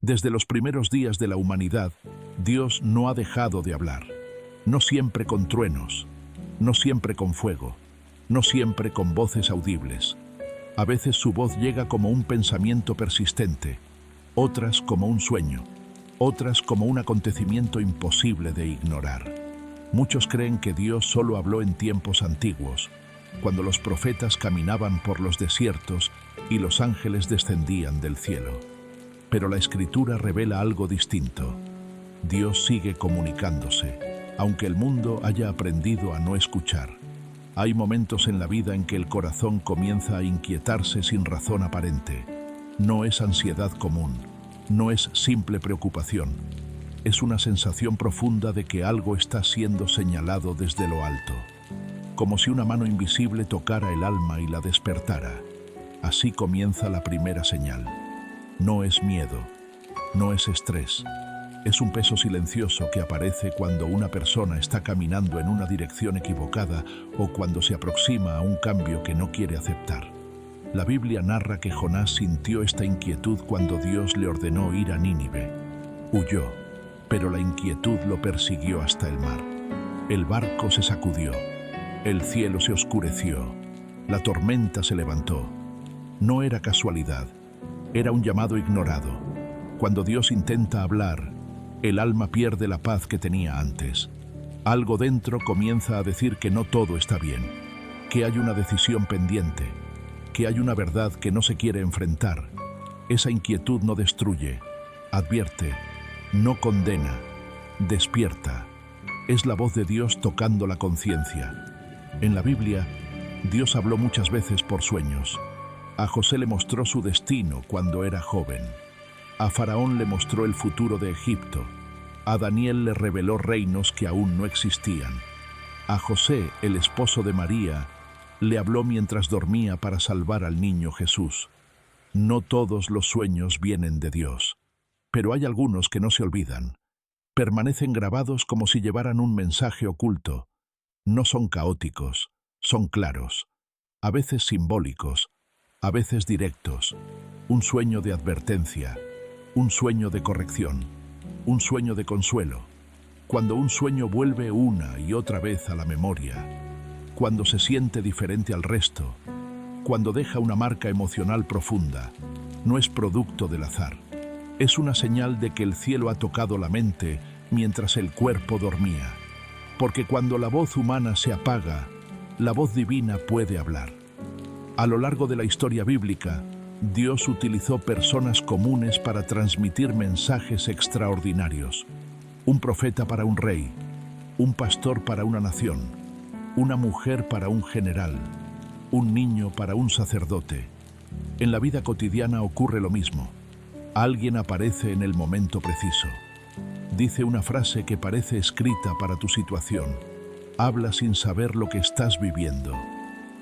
Desde los primeros días de la humanidad, Dios no ha dejado de hablar. No siempre con truenos, no siempre con fuego, no siempre con voces audibles. A veces su voz llega como un pensamiento persistente, otras como un sueño, otras como un acontecimiento imposible de ignorar. Muchos creen que Dios solo habló en tiempos antiguos, cuando los profetas caminaban por los desiertos y los ángeles descendían del cielo. Pero la Escritura revela algo distinto. Dios sigue comunicándose, aunque el mundo haya aprendido a no escuchar. Hay momentos en la vida en que el corazón comienza a inquietarse sin razón aparente. No es ansiedad común, no es simple preocupación. Es una sensación profunda de que algo está siendo señalado desde lo alto, como si una mano invisible tocara el alma y la despertara. Así comienza la primera señal. No es miedo, no es estrés. Es un peso silencioso que aparece cuando una persona está caminando en una dirección equivocada o cuando se aproxima a un cambio que no quiere aceptar. La Biblia narra que Jonás sintió esta inquietud cuando Dios le ordenó ir a Nínive. Huyó, pero la inquietud lo persiguió hasta el mar. El barco se sacudió, el cielo se oscureció, la tormenta se levantó. No era casualidad, era un llamado ignorado. Cuando Dios intenta hablar, el alma pierde la paz que tenía antes. Algo dentro comienza a decir que no todo está bien, que hay una decisión pendiente, que hay una verdad que no se quiere enfrentar. Esa inquietud no destruye, advierte, no condena, despierta. Es la voz de Dios tocando la conciencia. En la Biblia, Dios habló muchas veces por sueños. A José le mostró su destino cuando era joven. A Faraón le mostró el futuro de Egipto. A Daniel le reveló reinos que aún no existían. A José, el esposo de María, le habló mientras dormía para salvar al niño Jesús. No todos los sueños vienen de Dios, pero hay algunos que no se olvidan. Permanecen grabados como si llevaran un mensaje oculto. No son caóticos, son claros, a veces simbólicos, a veces directos. Un sueño de advertencia, un sueño de corrección, un sueño de consuelo. Cuando un sueño vuelve una y otra vez a la memoria, cuando se siente diferente al resto, cuando deja una marca emocional profunda, no es producto del azar. Es una señal de que el cielo ha tocado la mente mientras el cuerpo dormía. Porque cuando la voz humana se apaga, la voz divina puede hablar. A lo largo de la historia bíblica, Dios utilizó personas comunes para transmitir mensajes extraordinarios. Un profeta para un rey, un pastor para una nación, una mujer para un general, un niño para un sacerdote. En la vida cotidiana ocurre lo mismo. Alguien aparece en el momento preciso. Dice una frase que parece escrita para tu situación. Habla sin saber lo que estás viviendo.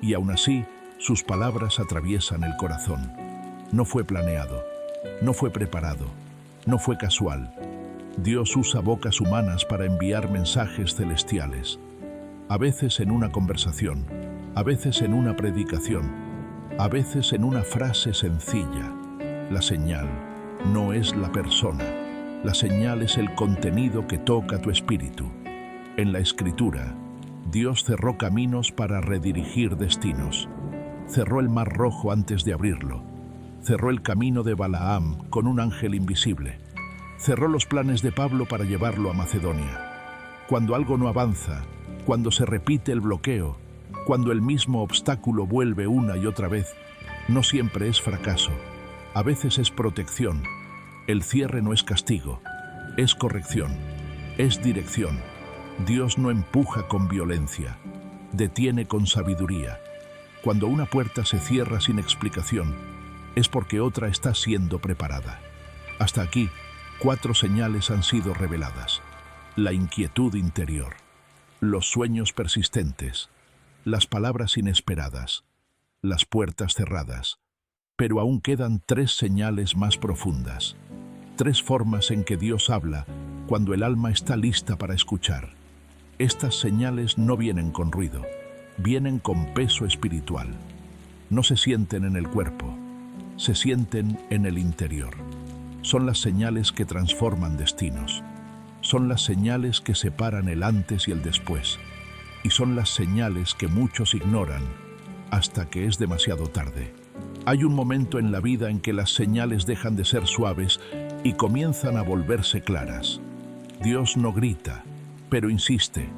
Y aún así, sus palabras atraviesan el corazón. No fue planeado, no fue preparado, no fue casual. Dios usa bocas humanas para enviar mensajes celestiales. A veces en una conversación, a veces en una predicación, a veces en una frase sencilla. La señal no es la persona. La señal es el contenido que toca tu espíritu. En la Escritura, Dios cerró caminos para redirigir destinos. Cerró el Mar Rojo antes de abrirlo. Cerró el camino de Balaam con un ángel invisible. Cerró los planes de Pablo para llevarlo a Macedonia. Cuando algo no avanza, cuando se repite el bloqueo, cuando el mismo obstáculo vuelve una y otra vez, no siempre es fracaso. A veces es protección. El cierre no es castigo, es corrección, es dirección. Dios no empuja con violencia, detiene con sabiduría. Cuando una puerta se cierra sin explicación, es porque otra está siendo preparada. Hasta aquí, 4 señales han sido reveladas. La inquietud interior, los sueños persistentes, las palabras inesperadas, las puertas cerradas. Pero aún quedan 3 señales más profundas. 3 formas en que Dios habla cuando el alma está lista para escuchar. Estas señales no vienen con ruido, vienen con peso espiritual. No se sienten en el cuerpo, se sienten en el interior. Son las señales que transforman destinos. Son las señales que separan el antes y el después. Y son las señales que muchos ignoran hasta que es demasiado tarde. Hay un momento en la vida en que las señales dejan de ser suaves y comienzan a volverse claras. Dios no grita, pero insiste.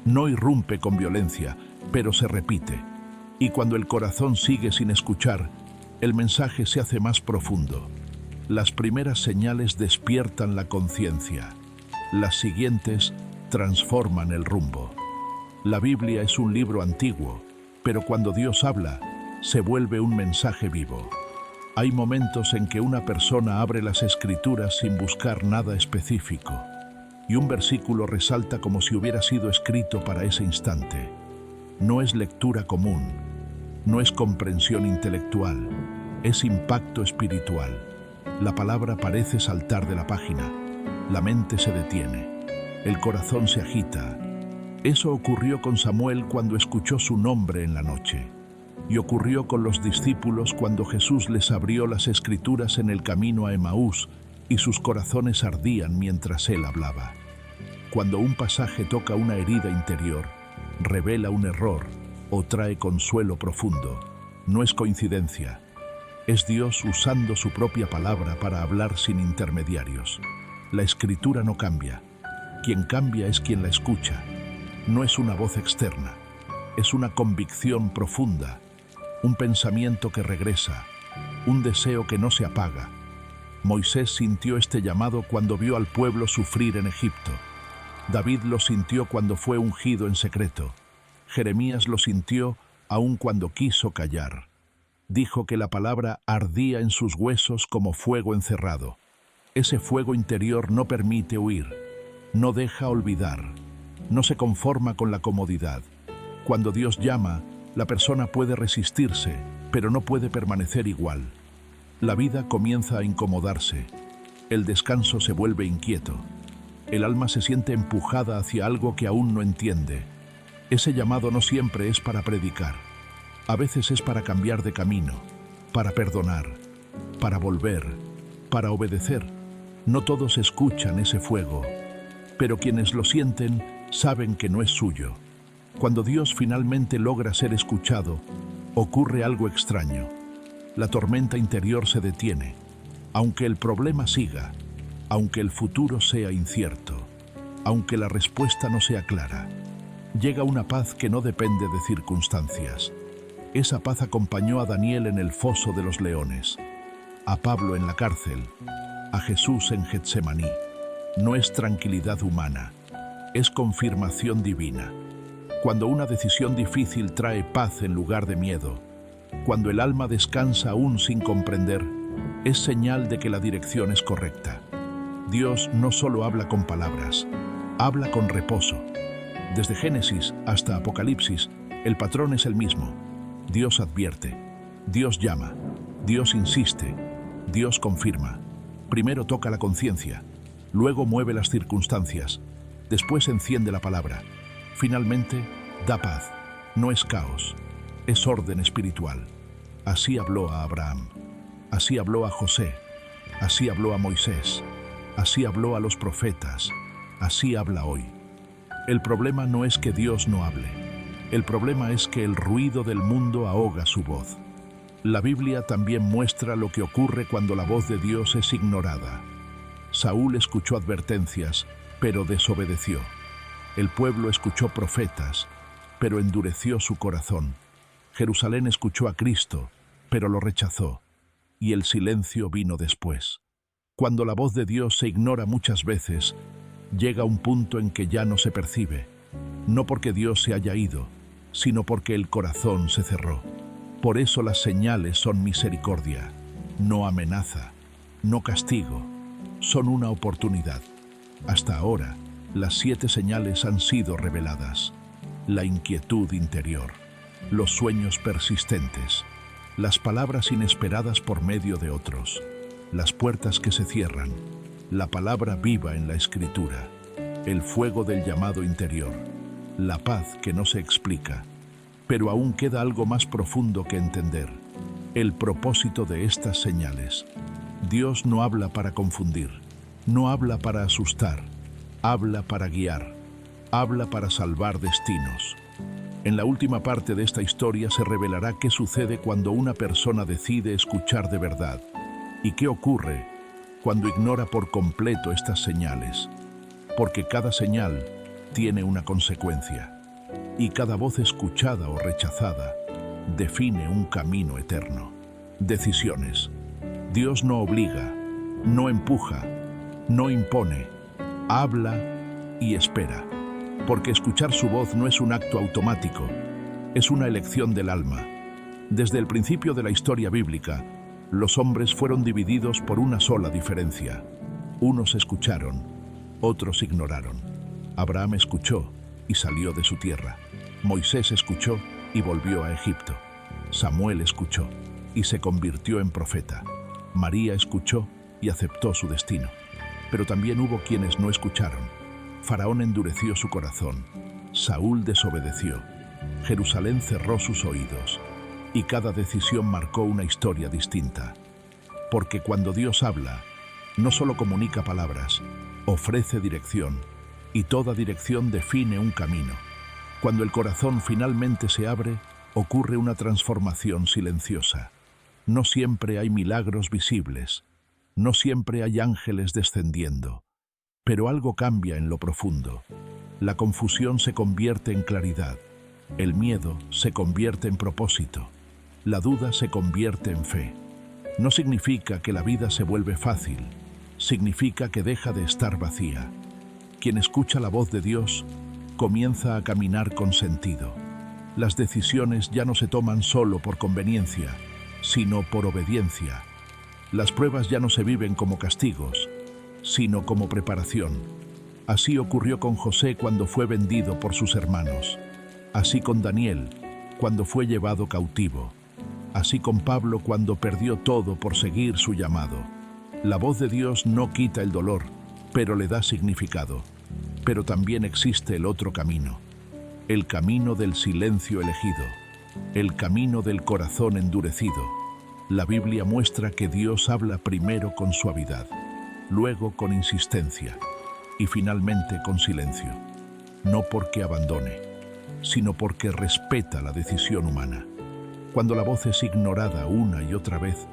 No irrumpe con violencia, pero se repite. Y cuando el corazón sigue sin escuchar, el mensaje se hace más profundo. Las primeras señales despiertan la conciencia. Las siguientes transforman el rumbo. La Biblia es un libro antiguo, pero cuando Dios habla, se vuelve un mensaje vivo. Hay momentos en que una persona abre las Escrituras sin buscar nada específico, y un versículo resalta como si hubiera sido escrito para ese instante. No es lectura común, no es comprensión intelectual, es impacto espiritual. La palabra parece saltar de la página, la mente se detiene, el corazón se agita. Eso ocurrió con Samuel cuando escuchó su nombre en la noche, y ocurrió con los discípulos cuando Jesús les abrió las Escrituras en el camino a Emaús y sus corazones ardían mientras él hablaba. Cuando un pasaje toca una herida interior, revela un error o trae consuelo profundo, no es coincidencia. Es Dios usando su propia palabra para hablar sin intermediarios. La Escritura no cambia. Quien cambia es quien la escucha. No es una voz externa. Es una convicción profunda, un pensamiento que regresa, un deseo que no se apaga. Moisés sintió este llamado cuando vio al pueblo sufrir en Egipto. David lo sintió cuando fue ungido en secreto. Jeremías lo sintió aun cuando quiso callar. Dijo que la palabra ardía en sus huesos como fuego encerrado. Ese fuego interior no permite huir, no deja olvidar, no se conforma con la comodidad. Cuando Dios llama, la persona puede resistirse, pero no puede permanecer igual. La vida comienza a incomodarse, el descanso se vuelve inquieto, el alma se siente empujada hacia algo que aún no entiende. Ese llamado no siempre es para predicar, a veces es para cambiar de camino, para perdonar, para volver, para obedecer. No todos escuchan ese fuego, pero quienes lo sienten saben que no es suyo. Cuando Dios finalmente logra ser escuchado, ocurre algo extraño. La tormenta interior se detiene, aunque el problema siga, aunque el futuro sea incierto, aunque la respuesta no sea clara. Llega una paz que no depende de circunstancias. Esa paz acompañó a Daniel en el foso de los leones, a Pablo en la cárcel, a Jesús en Getsemaní. No es tranquilidad humana, es confirmación divina. Cuando una decisión difícil trae paz en lugar de miedo, cuando el alma descansa aún sin comprender, es señal de que la dirección es correcta. Dios no solo habla con palabras, habla con reposo. Desde Génesis hasta Apocalipsis, el patrón es el mismo. Dios advierte, Dios llama, Dios insiste, Dios confirma. Primero toca la conciencia, luego mueve las circunstancias, después enciende la palabra. Finalmente, da paz. No es caos, es orden espiritual. Así habló a Abraham, así habló a José, así habló a Moisés, así habló a los profetas, así habla hoy. El problema no es que Dios no hable, el problema es que el ruido del mundo ahoga su voz. La Biblia también muestra lo que ocurre cuando la voz de Dios es ignorada. Saúl escuchó advertencias, pero desobedeció. El pueblo escuchó profetas, pero endureció su corazón. Jerusalén escuchó a Cristo, pero lo rechazó, y el silencio vino después. Cuando la voz de Dios se ignora muchas veces, llega un punto en que ya no se percibe, no porque Dios se haya ido, sino porque el corazón se cerró. Por eso las señales son misericordia, no amenaza, no castigo, son una oportunidad. Hasta ahora, las 7 señales han sido reveladas: la inquietud interior, los sueños persistentes, las palabras inesperadas por medio de otros, las puertas que se cierran, la palabra viva en la Escritura, el fuego del llamado interior, la paz que no se explica. Pero aún queda algo más profundo que entender: el propósito de estas señales. Dios no habla para confundir, no habla para asustar, habla para guiar, habla para salvar destinos. En la última parte de esta historia se revelará qué sucede cuando una persona decide escuchar de verdad y qué ocurre cuando ignora por completo estas señales, porque cada señal tiene una consecuencia y cada voz escuchada o rechazada define un camino eterno. Decisiones. Dios no obliga, no empuja, no impone, habla y espera, porque escuchar su voz no es un acto automático, es una elección del alma. Desde el principio de la historia bíblica, los hombres fueron divididos por una sola diferencia. Unos escucharon, otros ignoraron. Abraham escuchó y salió de su tierra. Moisés escuchó y volvió a Egipto. Samuel escuchó y se convirtió en profeta. María escuchó y aceptó su destino. Pero también hubo quienes no escucharon. Faraón endureció su corazón. Saúl desobedeció. Jerusalén cerró sus oídos. Y cada decisión marcó una historia distinta. Porque cuando Dios habla, no solo comunica palabras, ofrece dirección, y toda dirección define un camino. Cuando el corazón finalmente se abre, ocurre una transformación silenciosa. No siempre hay milagros visibles, no siempre hay ángeles descendiendo, pero algo cambia en lo profundo. La confusión se convierte en claridad, el miedo se convierte en propósito, la duda se convierte en fe. No significa que la vida se vuelve fácil, significa que deja de estar vacía. Quien escucha la voz de Dios comienza a caminar con sentido. Las decisiones ya no se toman solo por conveniencia, sino por obediencia. Las pruebas ya no se viven como castigos, sino como preparación. Así ocurrió con José cuando fue vendido por sus hermanos. Así con Daniel, cuando fue llevado cautivo. Así con Pablo cuando perdió todo por seguir su llamado. La voz de Dios no quita el dolor, pero le da significado. Pero también existe el otro camino. El camino del silencio elegido. El camino del corazón endurecido. La Biblia muestra que Dios habla primero con suavidad, luego con insistencia y finalmente con silencio. No porque abandone, sino porque respeta la decisión humana. Cuando la voz es ignorada una y otra vez,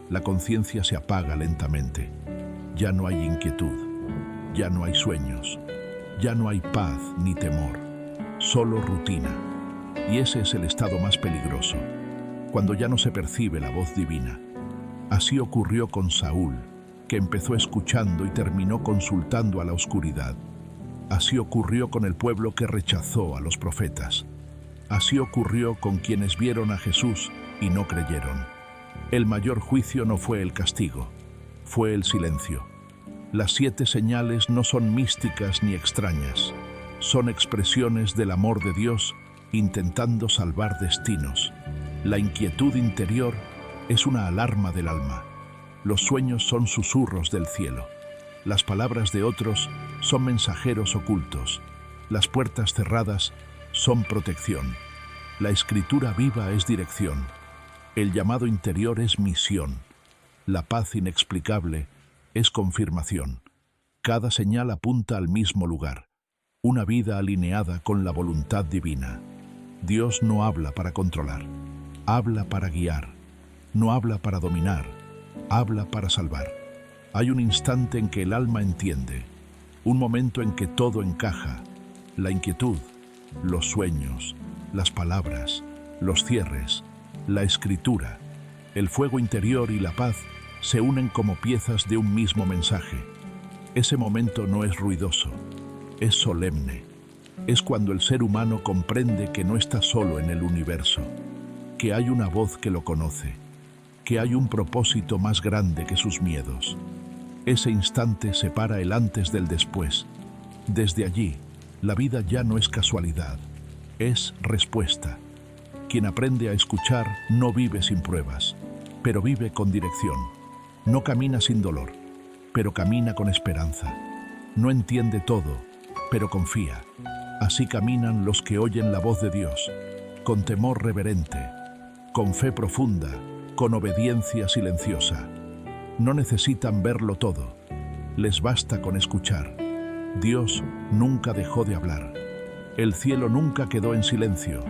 la conciencia se apaga lentamente. Ya no hay inquietud, ya no hay sueños, ya no hay paz ni temor, solo rutina. Y ese es el estado más peligroso, cuando ya no se percibe la voz divina. Así ocurrió con Saúl, que empezó escuchando y terminó consultando a la oscuridad. Así ocurrió con el pueblo que rechazó a los profetas. Así ocurrió con quienes vieron a Jesús y no creyeron. El mayor juicio no fue el castigo, fue el silencio. Las 7 señales no son místicas ni extrañas, son expresiones del amor de Dios intentando salvar destinos. La inquietud interior es una alarma del alma. Los sueños son susurros del cielo. Las palabras de otros son mensajeros ocultos. Las puertas cerradas son protección. La escritura viva es dirección. El llamado interior es misión. La paz inexplicable es confirmación. Cada señal apunta al mismo lugar. Una vida alineada con la voluntad divina. Dios no habla para controlar, habla para guiar. No habla para dominar, habla para salvar. Hay un instante en que el alma entiende, un momento en que todo encaja. La inquietud, los sueños, las palabras, los cierres, la escritura, el fuego interior y la paz se unen como piezas de un mismo mensaje. Ese momento no es ruidoso, es solemne. Es cuando el ser humano comprende que no está solo en el universo, que hay una voz que lo conoce, que hay un propósito más grande que sus miedos. Ese instante separa el antes del después. Desde allí, la vida ya no es casualidad, es respuesta. Quien aprende a escuchar no vive sin pruebas, pero vive con dirección. No camina sin dolor, pero camina con esperanza. No entiende todo, pero confía. Así caminan los que oyen la voz de Dios, con temor reverente, con fe profunda, con obediencia silenciosa. No necesitan verlo todo, les basta con escuchar. Dios nunca dejó de hablar. El cielo nunca quedó en silencio.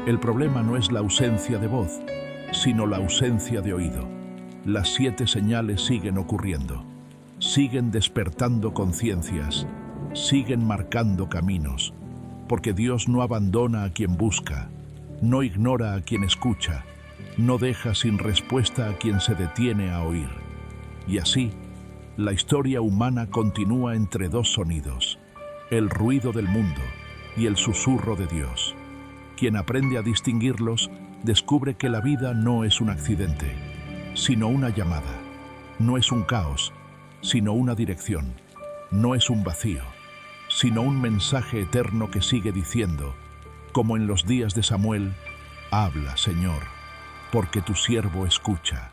El problema no es la ausencia de voz, sino la ausencia de oído. Las 7 señales siguen ocurriendo, siguen despertando conciencias, siguen marcando caminos, porque Dios no abandona a quien busca, no ignora a quien escucha, no deja sin respuesta a quien se detiene a oír. Y así, la historia humana continúa entre 2 sonidos, el ruido del mundo y el susurro de Dios. Quien aprende a distinguirlos, descubre que la vida no es un accidente, sino una llamada. No es un caos, sino una dirección. No es un vacío, sino un mensaje eterno que sigue diciendo, como en los días de Samuel: habla, Señor, porque tu siervo escucha.